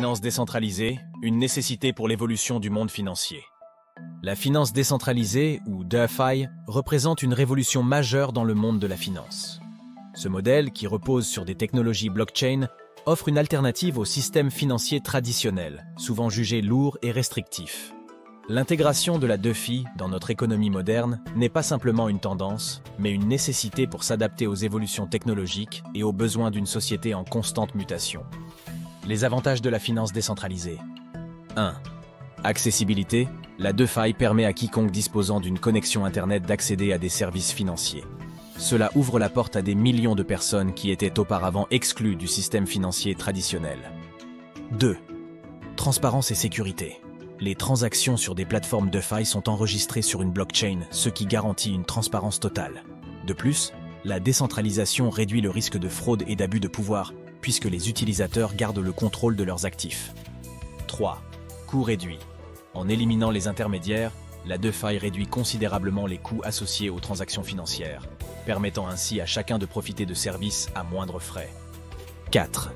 finance décentralisée, une nécessité pour l'évolution du monde financier. La finance décentralisée, ou DeFi, représente une révolution majeure dans le monde de la finance. Ce modèle, qui repose sur des technologies blockchain, offre une alternative au système financier traditionnel, souvent jugé lourd et restrictif. L'intégration de la DeFi dans notre économie moderne n'est pas simplement une tendance, mais une nécessité pour s'adapter aux évolutions technologiques et aux besoins d'une société en constante mutation. Les avantages de la finance décentralisée. 1. Accessibilité. La DeFi permet à quiconque disposant d'une connexion Internet d'accéder à des services financiers. Cela ouvre la porte à des millions de personnes qui étaient auparavant exclues du système financier traditionnel. 2. Transparence et sécurité. Les transactions sur des plateformes DeFi sont enregistrées sur une blockchain, ce qui garantit une transparence totale. De plus, la décentralisation réduit le risque de fraude et d'abus de pouvoir, puisque les utilisateurs gardent le contrôle de leurs actifs. 3. Coûts réduits. En éliminant les intermédiaires, la DeFi réduit considérablement les coûts associés aux transactions financières, permettant ainsi à chacun de profiter de services à moindre frais. 4.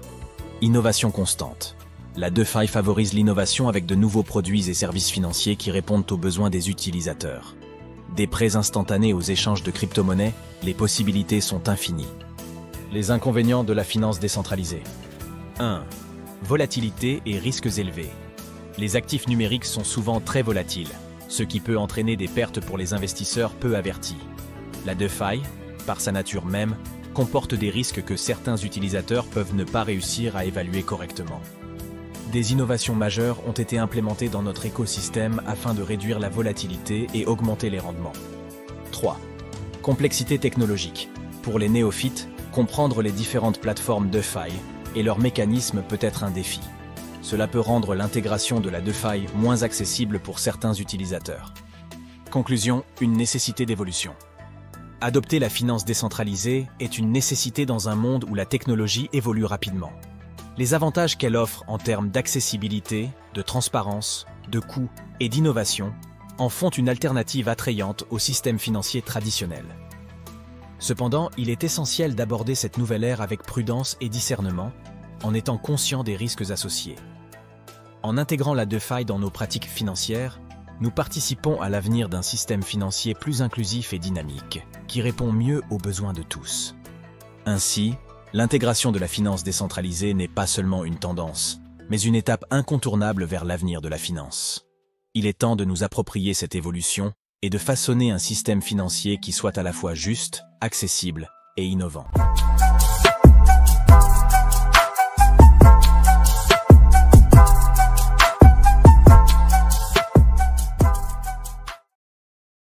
Innovation constante. La DeFi favorise l'innovation avec de nouveaux produits et services financiers qui répondent aux besoins des utilisateurs. Des prêts instantanés aux échanges de crypto-monnaies, les possibilités sont infinies. Les inconvénients de la finance décentralisée. 1. Volatilité et risques élevés. Les actifs numériques sont souvent très volatiles, ce qui peut entraîner des pertes pour les investisseurs peu avertis. La DeFi, par sa nature même, comporte des risques que certains utilisateurs peuvent ne pas réussir à évaluer correctement. Des innovations majeures ont été implémentées dans notre écosystème afin de réduire la volatilité et augmenter les rendements. 3. Complexité technologique. Pour les néophytes, comprendre les différentes plateformes DeFi et leurs mécanismes peut être un défi. Cela peut rendre l'intégration de la DeFi moins accessible pour certains utilisateurs. Conclusion, une nécessité d'évolution. Adopter la finance décentralisée est une nécessité dans un monde où la technologie évolue rapidement. Les avantages qu'elle offre en termes d'accessibilité, de transparence, de coûts et d'innovation en font une alternative attrayante au système financier traditionnel. Cependant, il est essentiel d'aborder cette nouvelle ère avec prudence et discernement, en étant conscient des risques associés. En intégrant la DeFi dans nos pratiques financières, nous participons à l'avenir d'un système financier plus inclusif et dynamique, qui répond mieux aux besoins de tous. Ainsi, l'intégration de la finance décentralisée n'est pas seulement une tendance, mais une étape incontournable vers l'avenir de la finance. Il est temps de nous approprier cette évolution et de façonner un système financier qui soit à la fois juste, accessible et innovant.